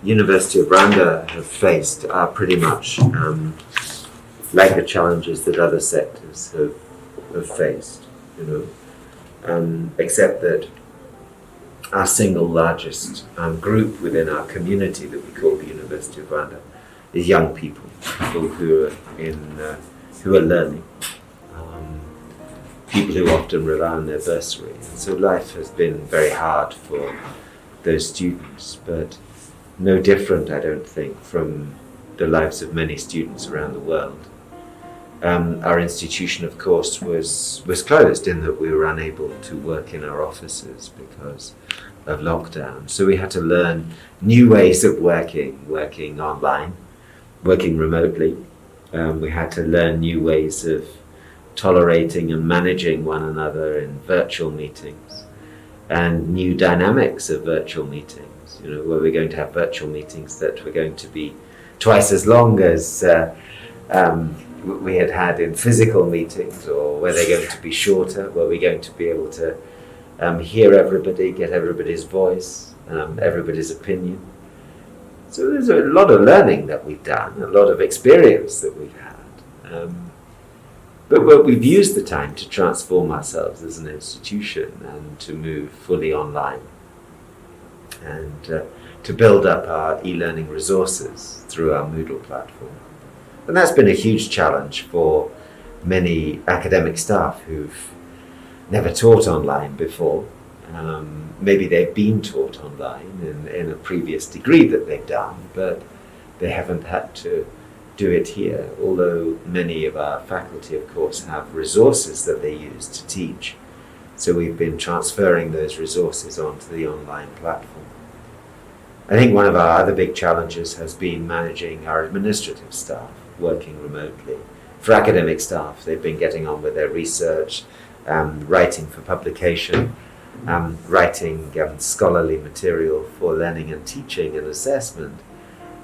University of Rwanda have faced are pretty much like the challenges that other sectors have faced, except that our single largest group within our community that we call the University of Rwanda is young people who are learning, people who often rely on their bursary. And so life has been very hard for those students, but no different, I don't think, from the lives of many students around the world. Our institution, of course, was closed in that we were unable to work in our offices because of lockdown. So we had to learn new ways of working online, working remotely. We had to learn new ways of tolerating and managing one another in virtual meetings, and new dynamics of virtual meetings, where we're going to have virtual meetings that were going to be twice as long as we had in physical meetings, or were they going to be shorter? Were we going to be able to hear everybody, get everybody's voice, everybody's opinion? So there's a lot of learning that we've done, a lot of experience that we've had. But we've used the time to transform ourselves as an institution and to move fully online and to build up our e-learning resources through our Moodle platform. And that's been a huge challenge for many academic staff who've never taught online before. Maybe they've been taught online in a previous degree that they've done, but they haven't had to do it here, although many of our faculty, of course, have resources that they use to teach. So we've been transferring those resources onto the online platform. I think one of our other big challenges has been managing our administrative staff working remotely. For academic staff, they've been getting on with their research, writing for publication, writing scholarly material for learning and teaching and assessment.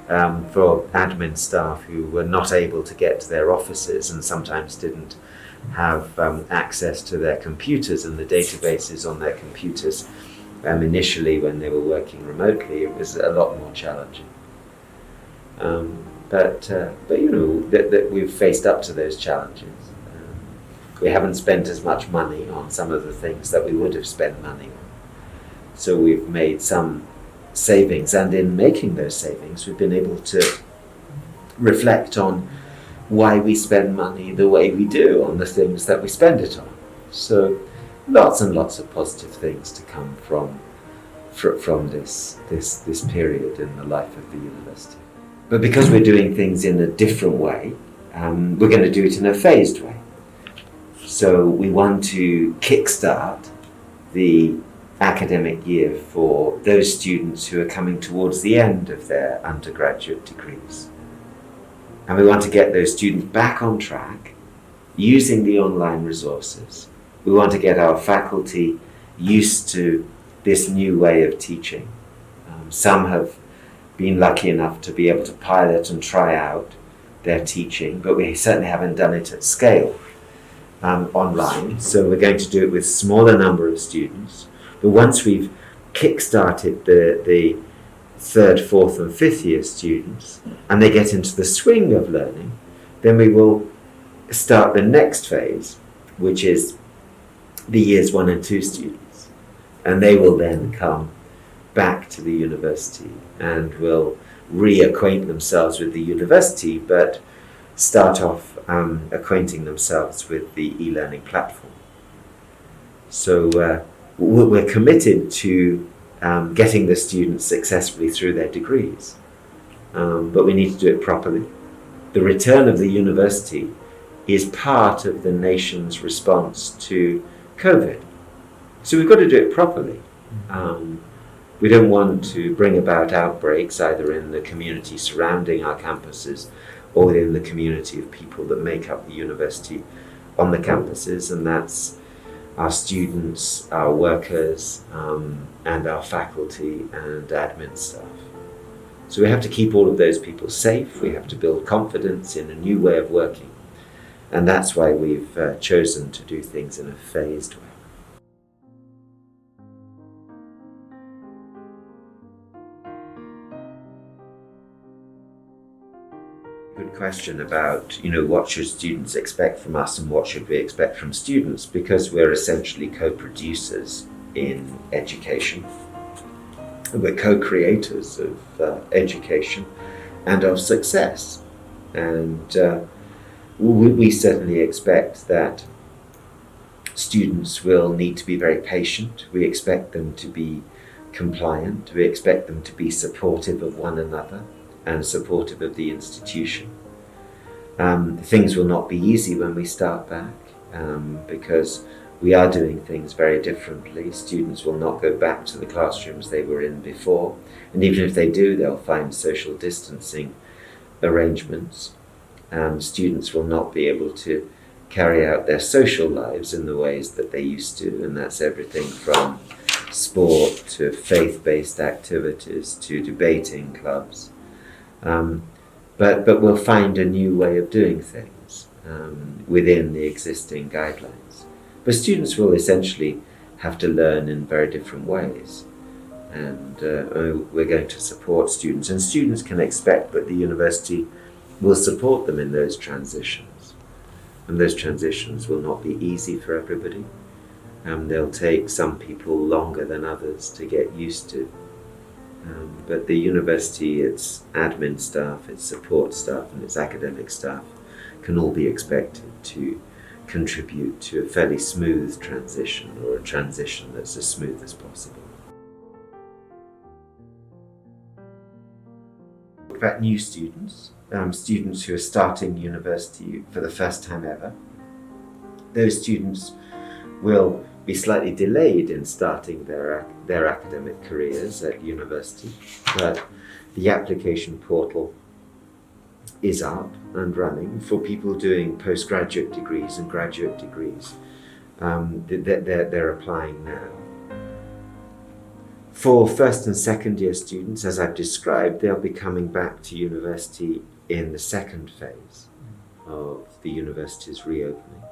For admin staff who were not able to get to their offices and sometimes didn't have access to their computers and the databases on their computers initially when they were working remotely, it was a lot more challenging. But that we've faced up to those challenges. We haven't spent as much money on some of the things that we would have spent money on. So we've made some savings, and in making those savings we've been able to reflect on why we spend money the way we do on the things that we spend it on. So lots and lots of positive things to come from this period in the life of the university. But because we're doing things in a different way, we're going to do it in a phased way. So we want to kickstart the academic year for those students who are coming towards the end of their undergraduate degrees. And we want to get those students back on track using the online resources. We want to get our faculty used to this new way of teaching. Some have been lucky enough to be able to pilot and try out their teaching, but we certainly haven't done it at scale online. So we're going to do it with smaller number of students. But once we've kick-started the third, fourth and fifth year students and they get into the swing of learning, then we will start the next phase, which is the years 1 and 2 students. And they will then come back to the university and will reacquaint themselves with the university, but start off acquainting themselves with the e-learning platform. So we're committed to getting the students successfully through their degrees, but we need to do it properly. The return of the university is part of the nation's response to COVID. So we've got to do it properly. We don't want to bring about outbreaks either in the community surrounding our campuses or within the community of people that make up the university on the campuses, and that's our students, our workers, and our faculty and admin staff. So we have to keep all of those people safe. We have to build confidence in a new way of working. And that's why we've chosen to do things in a phased way. question about, what should students expect from us and what should we expect from students, because we're essentially co-producers in education. We're co-creators of education and of success. And we certainly expect that students will need to be very patient. We expect them to be compliant. We expect them to be supportive of one another and supportive of the institution. Things will not be easy when we start back because we are doing things very differently. Students will not go back to the classrooms they were in before, and even if they do, they'll find social distancing arrangements. Students will not be able to carry out their social lives in the ways that they used to, and that's everything from sport to faith-based activities to debating clubs. But we'll find a new way of doing things within the existing guidelines. But students will essentially have to learn in very different ways. And we're going to support students. And students can expect that the university will support them in those transitions. And those transitions will not be easy for everybody. They'll take some people longer than others to get used to. But the university, its admin staff, its support staff, and its academic staff can all be expected to contribute to a fairly smooth transition, or a transition that's as smooth as possible. About new students, students who are starting university for the first time ever, those students will be slightly delayed in starting their academic careers at university, but the application portal is up and running for people doing postgraduate degrees and graduate degrees. They're applying now. For first and second year students, as I've described, they'll be coming back to university in the second phase of the university's reopening.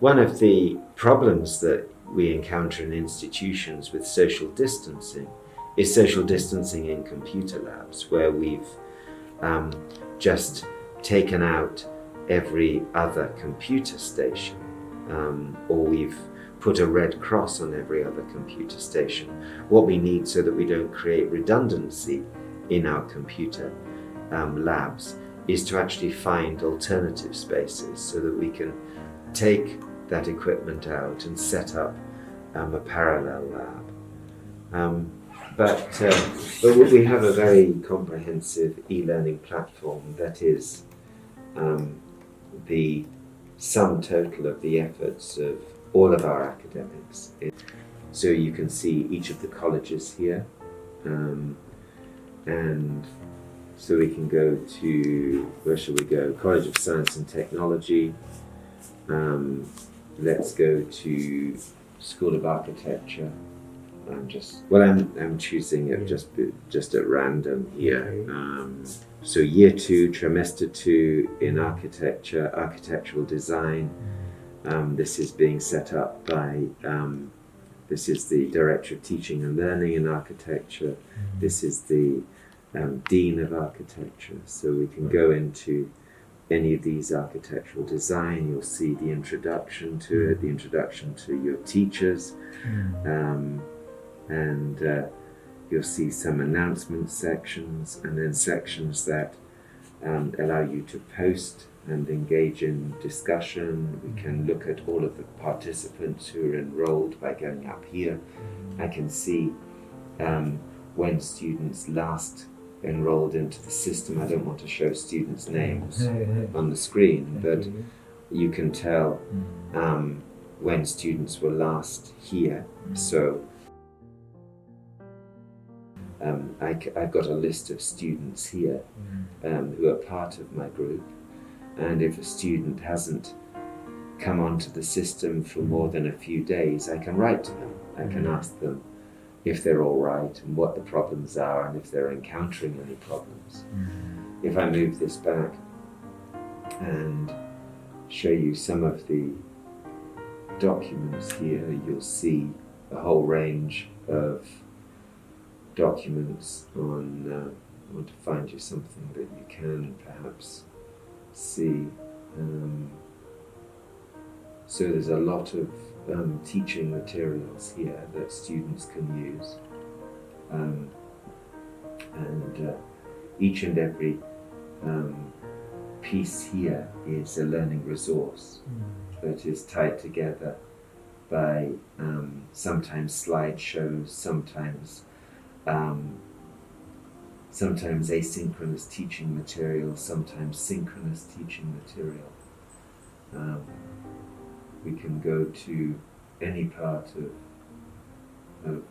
One of the problems that we encounter in institutions with social distancing is social distancing in computer labs, where we've just taken out every other computer station, or we've put a red cross on every other computer station. What we need, so that we don't create redundancy in our computer labs, is to actually find alternative spaces so that we can take that equipment out and set up a parallel lab. But we have a very comprehensive e-learning platform that is the sum total of the efforts of all of our academics. So you can see each of the colleges here, and so we can go to, where shall we go? College of Science and Technology. Let's go to School of Architecture. I'm choosing it just at random here. So year 2, trimester 2 in architecture, architectural design. This is being set up by, this is the Director of Teaching and Learning in Architecture. This is the Dean of Architecture. So we can go into any of these architectural design. You'll see the introduction to it, the introduction to your teachers, and you'll see some announcement sections, and then sections that allow you to post and engage in discussion. We can look at all of the participants who are enrolled by going up here. I can see when students last enrolled into the system. I don't want to show students' names on the screen, but you can tell when students were last here. So I've got a list of students here who are part of my group, and if a student hasn't come onto the system for more than a few days, I can write to them. I can ask them if they're all right and what the problems are, and if they're encountering any problems. If I move this back and show you some of the documents here, you'll see a whole range of documents on, I want to find you something that you can perhaps see. So there's a lot of teaching materials here that students can use. And each and every piece here is a learning resource that is tied together by sometimes slideshows, sometimes asynchronous teaching material, sometimes synchronous teaching material. We can go to any part of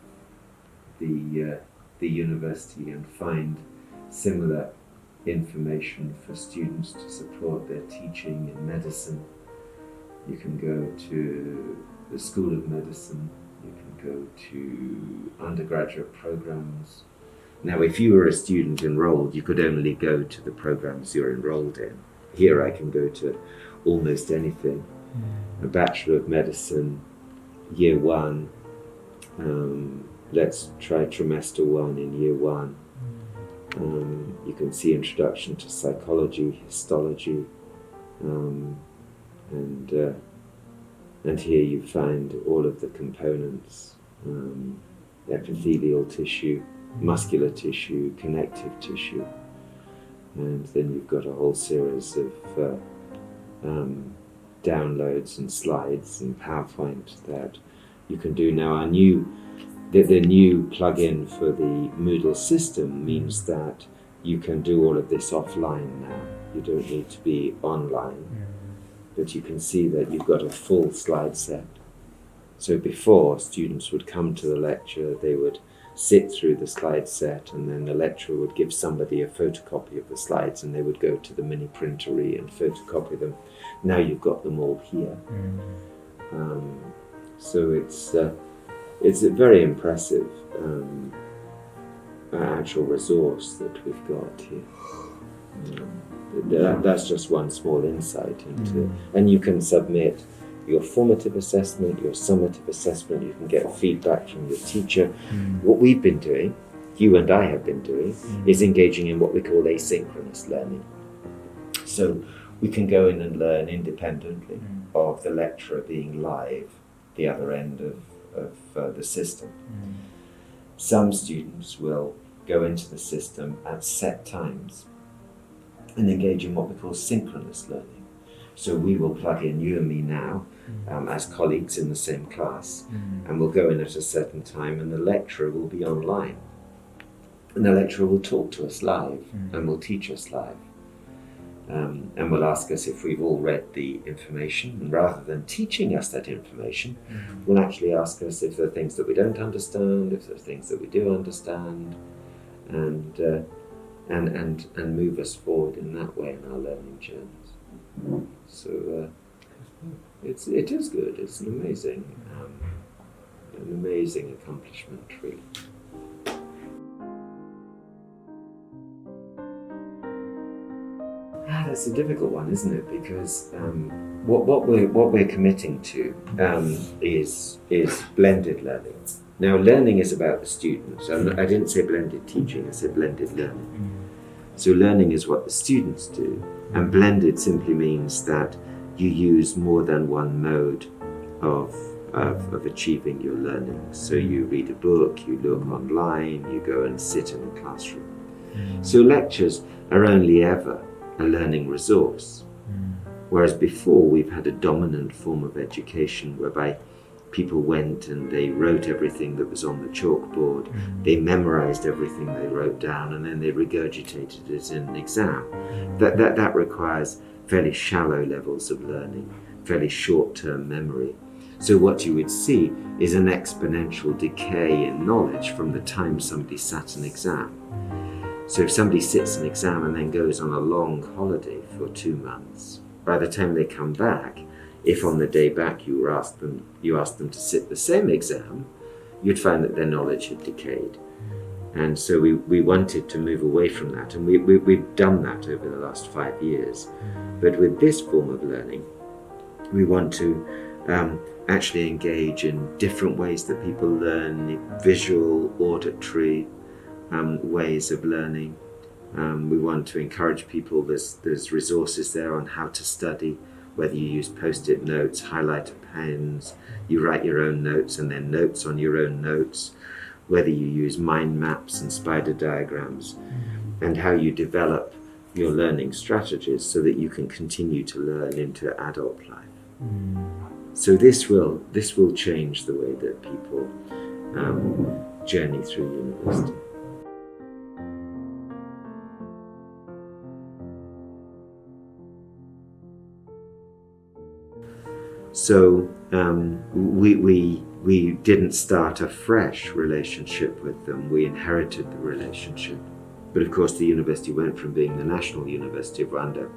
the university and find similar information for students to support their teaching in medicine. You can go to the School of Medicine, you can go to undergraduate programs. Now, if you were a student enrolled, you could only go to the programs you're enrolled in. Here I can go to almost anything. A Bachelor of Medicine, Year 1, let's try trimester 1 in Year 1. You can see Introduction to Psychology, Histology, and here you find all of the components, epithelial tissue, muscular tissue, connective tissue, and then you've got a whole series of downloads and slides and PowerPoint that you can do now. The new plugin for the Moodle system means that you can do all of this offline now. You don't need to be online, but you can see that you've got a full slide set. So before, students would come to the lecture, they would sit through the slide set, and then the lecturer would give somebody a photocopy of the slides, and they would go to the mini printery and photocopy them. Now you've got them all here. So it's a very impressive actual resource that we've got here. That's just one small insight into, and you can submit your formative assessment, your summative assessment, you can get feedback from your teacher. What we've been doing, you and I have been doing, is engaging in what we call asynchronous learning. So we can go in and learn independently of the lecturer being live, the other end of the system. Some students will go into the system at set times and engage in what we call synchronous learning. So we will plug in, you and me now, as colleagues in the same class, and we'll go in at a certain time, and the lecturer will be online. And the lecturer will talk to us live and will teach us live. And will ask us if we've all read the information, and rather than teaching us that information, will actually ask us if there are things that we don't understand, if there are things that we do understand, and move us forward in that way in our learning journeys. So it is good. It's an amazing accomplishment, really. That's a difficult one, isn't it? Because what we're committing to is blended learning. Now, learning is about the students. I didn't say blended teaching. I said blended learning. So learning is what the students do, and blended simply means that you use more than one mode of achieving your learning. So you read a book, you look online, you go and sit in a classroom. So lectures are only ever a learning resource. Whereas before we've had a dominant form of education whereby people went and they wrote everything that was on the chalkboard, they memorized everything they wrote down, and then they regurgitated it in an exam. That requires fairly shallow levels of learning, fairly short-term memory. So what you would see is an exponential decay in knowledge from the time somebody sat an exam. So if somebody sits an exam and then goes on a long holiday for 2 months, by the time they come back, if on the day back you asked them to sit the same exam, you'd find that their knowledge had decayed. And so we wanted to move away from that, and we've done that over the last 5 years. But with this form of learning, we want to actually engage in different ways that people learn, visual, auditory ways of learning, We want to encourage people. There's resources there on how to study, whether you use post-it notes, highlighter pens, you write your own notes and then notes on your own notes, whether you use mind maps and spider diagrams, and how you develop your learning strategies so that you can continue to learn into adult life. So this will change the way that people journey through university. So we didn't start a fresh relationship with them. We inherited the relationship. But of course the university went from being the National University of Rwanda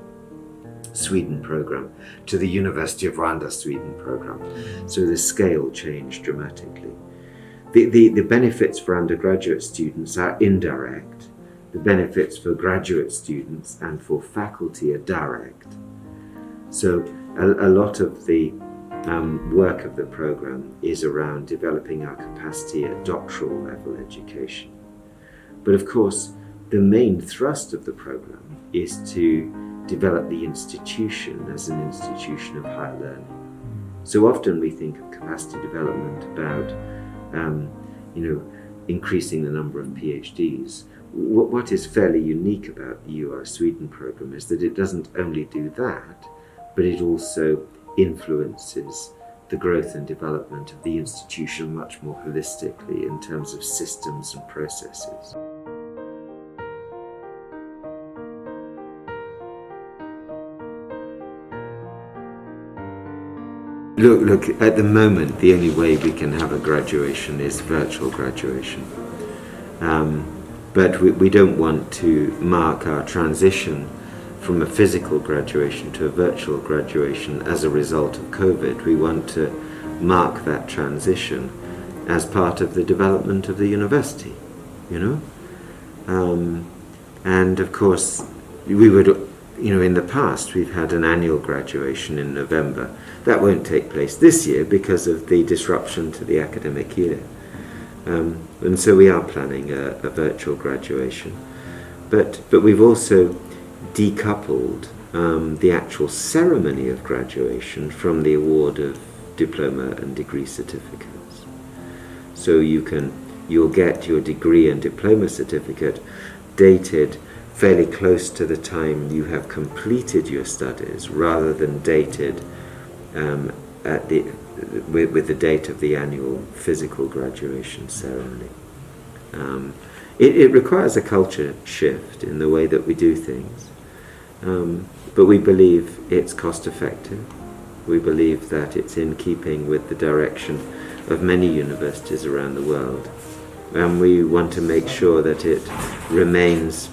Sweden program to the University of Rwanda Sweden program. So the scale changed dramatically. The benefits for undergraduate students are indirect. The benefits for graduate students and for faculty are direct. So a lot of the work of the program is around developing our capacity at doctoral level education. But of course, the main thrust of the program is to develop the institution as an institution of higher learning. So often we think of capacity development about increasing the number of PhDs. What is fairly unique about the UR Sweden program is that it doesn't only do that, but it also influences the growth and development of the institution much more holistically in terms of systems and processes. Look, at the moment, the only way we can have a graduation is virtual graduation. But we don't want to mark our transition from a physical graduation to a virtual graduation as a result of COVID. We want to mark that transition as part of the development of the university, And of course, we would, in the past, we've had an annual graduation in November. That won't take place this year because of the disruption to the academic year. And so we are planning a virtual graduation. But we've also decoupled the actual ceremony of graduation from the award of diploma and degree certificates. So you'll get your degree and diploma certificate dated fairly close to the time you have completed your studies, rather than dated with the date of the annual physical graduation ceremony. It requires a culture shift in the way that we do things, but we believe it's cost effective. We believe that it's in keeping with the direction of many universities around the world, and we want to make sure that it remains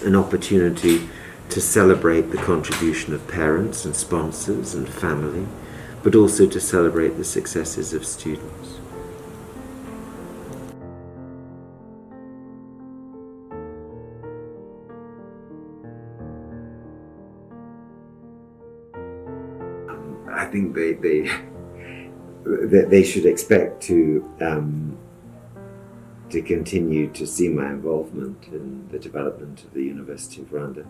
an opportunity to celebrate the contribution of parents and sponsors and family, but also to celebrate the successes of students. I think they should expect to continue to see my involvement in the development of the University of Rwanda.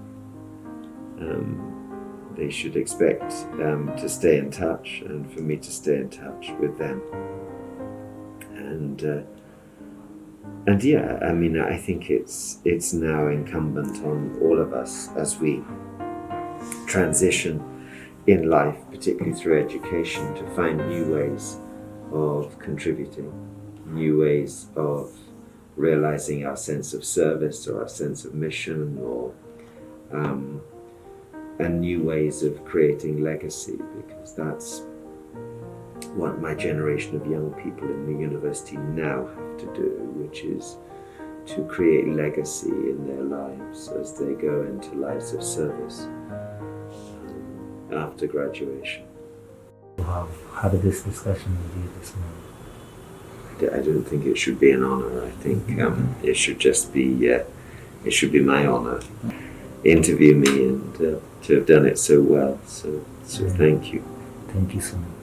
They should expect to stay in touch, and for me to stay in touch with them. And yeah, I think it's now incumbent on all of us as we transition in life, particularly through education, to find new ways of contributing, new ways of realizing our sense of service or our sense of mission, or and new ways of creating legacy, because that's what my generation of young people in the university now have to do, which is to create legacy in their lives as they go into lives of service after graduation. Have had this discussion with you this morning. I don't think it should be an honor. I think it should just be it should be my honor. Interview me and to have done it so well. So thank you. Thank you so much.